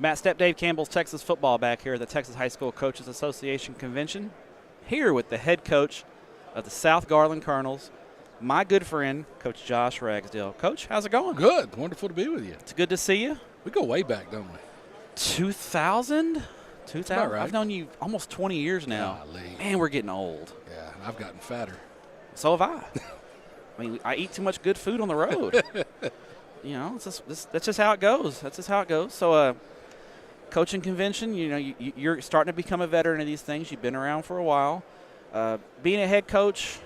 Matt Stepp, Dave Campbell's Texas football back here at the Texas High School Coaches Association Convention. Here with the head coach of the South Garland Colonels, my good friend, Coach Josh Ragsdale. Coach, how's it going? Good. Wonderful to be with you. It's good to see you. We go way back, don't we? 2000? 2000? Right. I've known you almost 20 years now. Golly. Man, we're getting old. Yeah, and I've gotten fatter. So have I. I mean, I eat too much good food on the road. You know, that's just how it goes. That's just how it goes. So, coaching convention, you know, you're starting to become a veteran of these things. You've been around for a while. Being a head coach,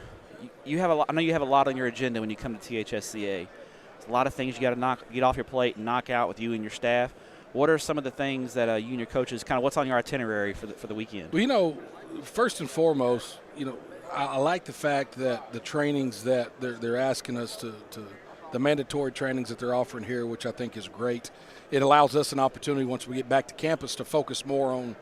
you have a lot. I know you have a lot on your agenda when you come to THSCA. There's a lot of things you got to get off your plate and knock out with you and your staff. What are some of the things that you and your coaches kind of what's on your itinerary for the weekend? Well, you know, first and foremost, you know, I like the fact that the trainings that they're asking us to the mandatory trainings that they're offering here, which I think is great. It allows us an opportunity once we get back to campus to focus more on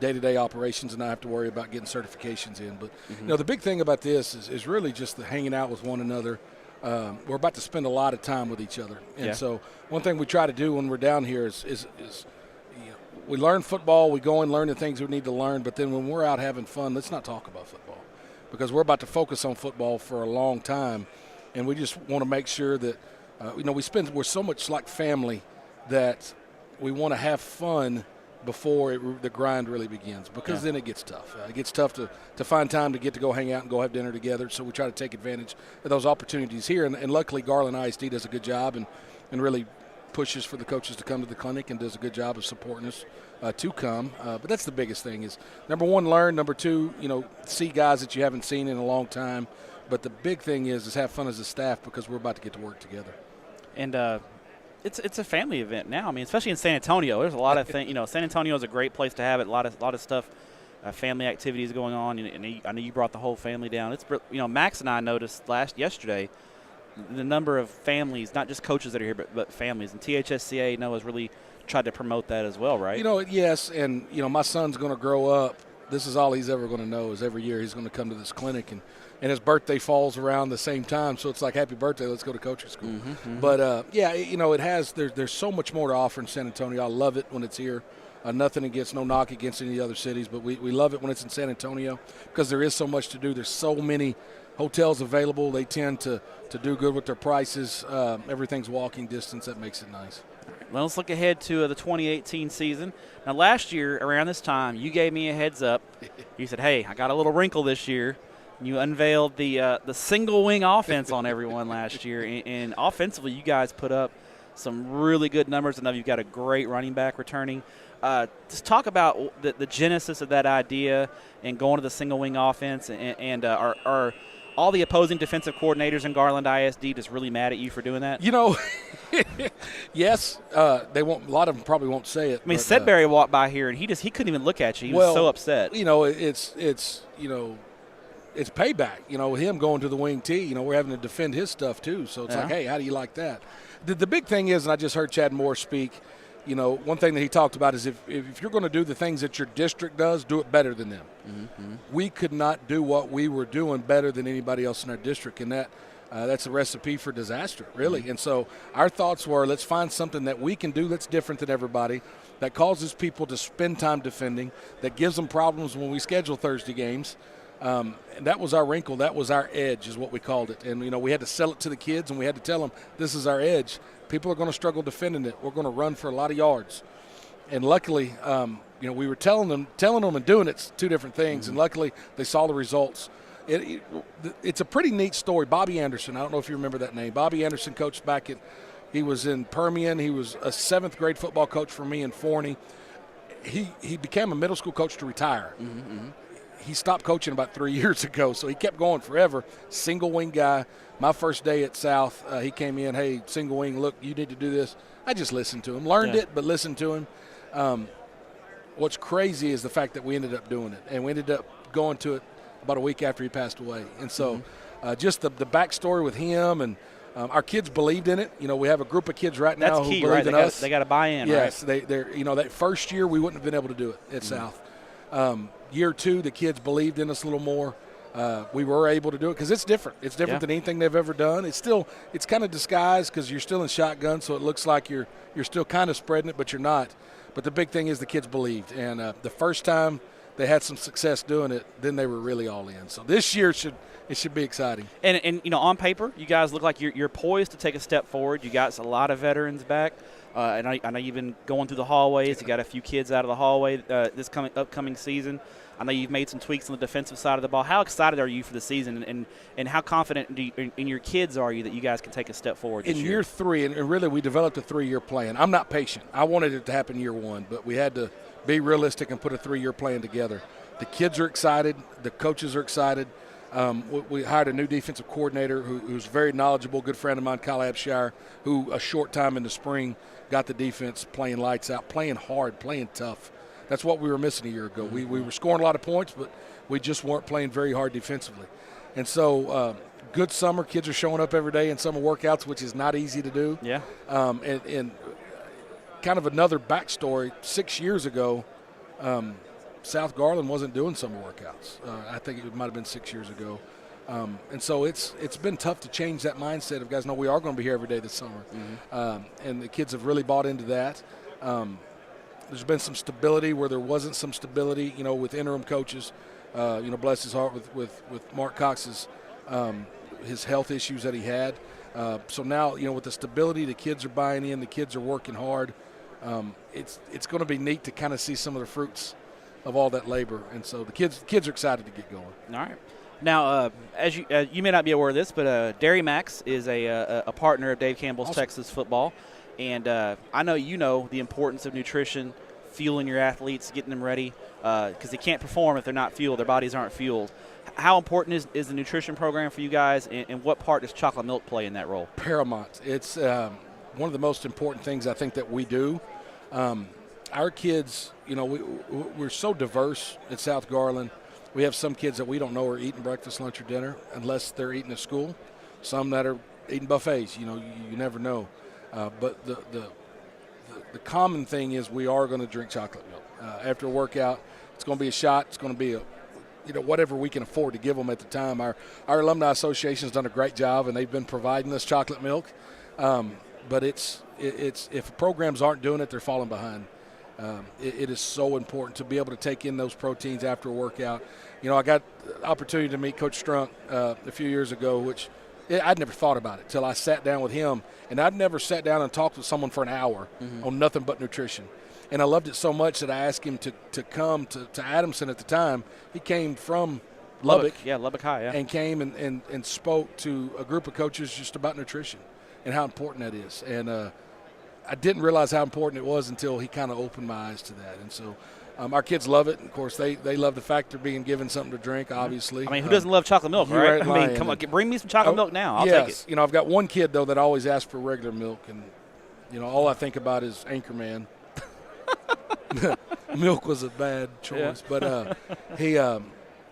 day-to-day operations and not have to worry about getting certifications in. But, you know, the big thing about this is really just the hanging out with one another. We're about to spend a lot of time with each other. And so one thing we try to do when we're down here is you know, we learn football, we go and learn the things we need to learn, but then when we're out having fun, let's not talk about football because we're about to focus on football for a long time. And we just want to make sure that, you know, we're so much like family that we want to have fun before the grind really begins because then it gets tough. It gets tough to find time to get to go hang out and go have dinner together. So we try to take advantage of those opportunities here. And luckily, Garland ISD does a good job and really pushes for the coaches to come to the clinic and does a good job of supporting us to come. But that's the biggest thing is, number one, learn. Number two, you know, see guys that you haven't seen in a long time. But the big thing is have fun as a staff because we're about to get to work together. And it's a family event now. I mean, especially in San Antonio, there's a lot of things. You know, San Antonio is a great place to have it. A lot of stuff, family activities going on. And I know you brought the whole family down. It's, you know, Max and I noticed yesterday the number of families, not just coaches that are here, but families. And THSCA, has really tried to promote that as well, right? You know, yes. And you know, my son's going to grow up. This is all he's ever going to know is every year he's going to come to this clinic and his birthday falls around the same time, so it's like, happy birthday, let's go to coaching school. But, yeah, you know, there's so much more to offer in San Antonio. I love it when it's here. Nothing against, no knock against any other cities, but we love it when it's in San Antonio because there is so much to do. There's so many hotels available. They tend to do good with their prices. Everything's walking distance. That makes it nice. Well, let's look ahead to the 2018 season. Now, last year, around this time, you gave me a heads up. You said, hey, I got a little wrinkle this year. You unveiled the single wing offense on everyone last year, and offensively, you guys put up some really good numbers. I know you've got a great running back returning. Just talk about the genesis of that idea and going to the single wing offense, and are all the opposing defensive coordinators in Garland ISD just really mad at you for doing that? You know, yes, they won't. A lot of them probably won't say it. I mean, Sedbury walked by here and he couldn't even look at you. He was so upset. You know, it's you know. It's payback, you know, with him going to the wing T. You know, we're having to defend his stuff too. So it's like, hey, how do you like that? The big thing is, and I just heard Chad Moore speak, you know, one thing that he talked about is if you're going to do the things that your district does, do it better than them. We could not do what we were doing better than anybody else in our district, and that's a recipe for disaster, really. And so our thoughts were, let's find something that we can do that's different than everybody, that causes people to spend time defending, that gives them problems when we schedule Thursday games. And that was our wrinkle. That was our edge is what we called it. And, you know, we had to sell it to the kids, and we had to tell them this is our edge. People are going to struggle defending it. We're going to run for a lot of yards. And luckily, you know, we were telling them and doing it's two different things. And luckily, they saw the results. It's a pretty neat story. Bobby Anderson, I don't know if you remember that name. Bobby Anderson coached he was in Permian. He was a 7th grade football coach for me in Forney. He became a middle school coach to retire. He stopped coaching about 3 years ago, so he kept going forever. Single wing guy. My first day at South, he came in, hey, single wing, look, you need to do this. I just listened to him. Learned it, but listened to him. What's crazy is the fact that we ended up doing it, and we ended up going to it about a week after he passed away. And so just the backstory with him and our kids believed in it. You know, we have a group of kids right now who believe in us. They got to buy in, yes, right? they're you know, that first year we wouldn't have been able to do it at South. Year 2, the kids believed in us a little more. We were able to do it because it's different. It's different than anything they've ever done. It's kind of disguised because you're still in shotgun, so it looks like you're still kind of spreading it, but you're not. But the big thing is the kids believed. And the first time they had some success doing it, then they were really all in. So this year it should be exciting. And on paper, you guys look like you're poised to take a step forward. You got a lot of veterans back. And I know you've been going through the hallways. You got a few kids out of the hallway this upcoming season. I know you've made some tweaks on the defensive side of the ball. How excited are you for the season, and how confident in your kids are you that you guys can take a step forward this year? In year 3, and really we developed a 3-year plan. I'm not patient. I wanted it to happen year 1, but we had to be realistic and put a 3-year plan together. The kids are excited. The coaches are excited. We hired a new defensive coordinator who's very knowledgeable, good friend of mine, Kyle Abshire, who a short time in the spring got the defense playing lights out, playing hard, playing tough. That's what we were missing a year ago. We were scoring a lot of points, but we just weren't playing very hard defensively. And so good summer. Kids are showing up every day in summer workouts, which is not easy to do. Yeah. And kind of another backstory, 6 years ago, South Garland wasn't doing summer workouts. I think it might have been 6 years ago. And so it's been tough to change that mindset of guys, no, we are going to be here every day this summer. And the kids have really bought into that. There's been some stability where there wasn't some stability, with interim coaches. Bless his heart with Mark Cox's his health issues that he had. So now, with the stability, the kids are buying in, the kids are working hard. It's going to be neat to kind of see some of the fruits of all that labor, and so the kids are excited to get going. All right. Now, as you may not be aware of this, but Dairy Max is a partner of Dave Campbell's Awesome. Texas Football, and I know you know the importance of nutrition, fueling your athletes, getting them ready, because they can't perform if they're not fueled. Their bodies aren't fueled. How important is the nutrition program for you guys, and what part does chocolate milk play in that role? Paramount. It's one of the most important things I think that we do. Our kids, we're so diverse at South Garland. We have some kids that we don't know are eating breakfast, lunch, or dinner unless they're eating at school. Some that are eating buffets. You never know. But the common thing is we are going to drink chocolate milk after a workout. It's going to be a shot. It's going to be whatever we can afford to give them at the time. Our alumni association has done a great job, and they've been providing us chocolate milk. But it's if programs aren't doing it, they're falling behind. It is so important to be able to take in those proteins after a workout. I got the opportunity to meet Coach Strunk a few years ago, which I'd never thought about it till I sat down with him. And I'd never sat down and talked with someone for an hour on nothing but nutrition. And I loved it so much that I asked him to come to Adamson at the time. He came from Lubbock. Yeah, Lubbock High, yeah. And came and spoke to a group of coaches just about nutrition and how important that is. And I didn't realize how important it was until he kind of opened my eyes to that. And so our kids love it. Of course, they love the fact they're being given something to drink, obviously. I mean, who doesn't love chocolate milk, right? I mean, come on, bring me some chocolate milk now. I'll take it. I've got one kid, though, that always asks for regular milk. And, all I think about is Anchorman. Milk was a bad choice. Yeah. But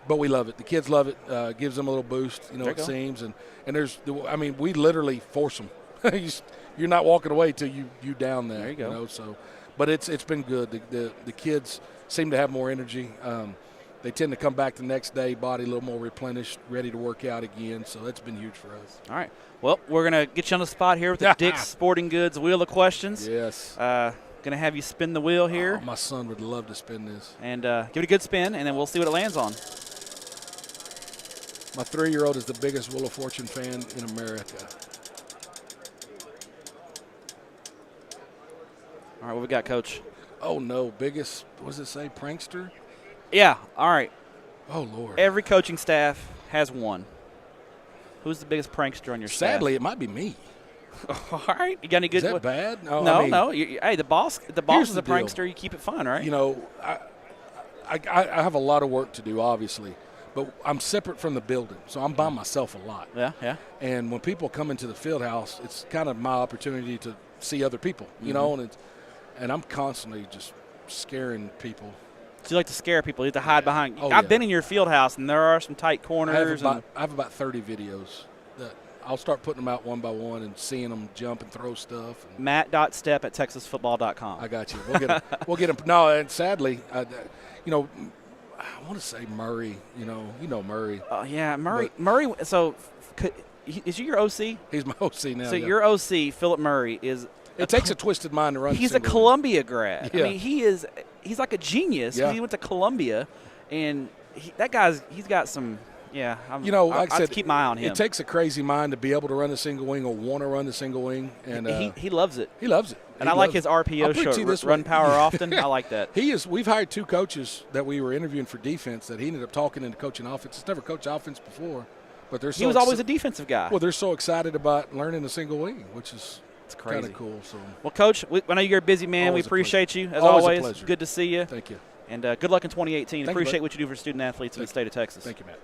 but we love it. The kids love it. Gives them a little boost, it seems. And we literally force them. You're not walking away till you down there. There you go. So, but it's been good. The kids seem to have more energy. They tend to come back the next day, body a little more replenished, ready to work out again. So that's been huge for us. All right. Well, we're going to get you on the spot here with the Dick's Sporting Goods Wheel of Questions. Yes. Going to have you spin the wheel here. Oh, my son would love to spin this. And give it a good spin, and then we'll see what it lands on. My 3-year-old is the biggest Wheel of Fortune fan in America. All right, what we got, Coach? Oh, no. Biggest, what does it say, prankster? Yeah, all right. Oh, Lord. Every coaching staff has one. Who's the biggest prankster on your staff? Sadly, it might be me. All right. You got any good? Is that bad? No. Hey, the boss is a prankster. You keep it fun, right? I have a lot of work to do, obviously. But I'm separate from the building, so I'm by myself a lot. Yeah. And when people come into the field house, it's kind of my opportunity to see other people, and I'm constantly just scaring people. So you like to scare people. You like to hide behind. I've been in your field house, and there are some tight corners. I have about 30 videos that I'll start putting them out one by one and seeing them jump and throw stuff. Matt.step@texasfootball.com. I got you. We'll get them. No, and sadly, I want to say Murray. Murray. Oh yeah, Murray. Murray. So, is he your OC? He's my OC now. So your OC, Philip Murray, is It takes a twisted mind to run. He's a Columbia grad. Yeah. I mean, he's like a genius. Yeah. He went to Columbia, and he's got some. Yeah, like I said, keep my eye on him. It takes a crazy mind to be able to run the single wing or want to run the single wing, and he loves it. He loves it, and I like his RPO show. Run power often. I like that. We've hired 2 coaches that we were interviewing for defense that he ended up talking into coaching offense. He's never coached offense before, but he was always a defensive guy. Well, they're so excited about learning the single wing, which is kind of cool. So, well, Coach, I know you're a busy man. We appreciate you as always. Good to see you. Thank you. And good luck in 2018. Thank Appreciate you, what you do for student athletes in the state of Texas. Thank you, Matt.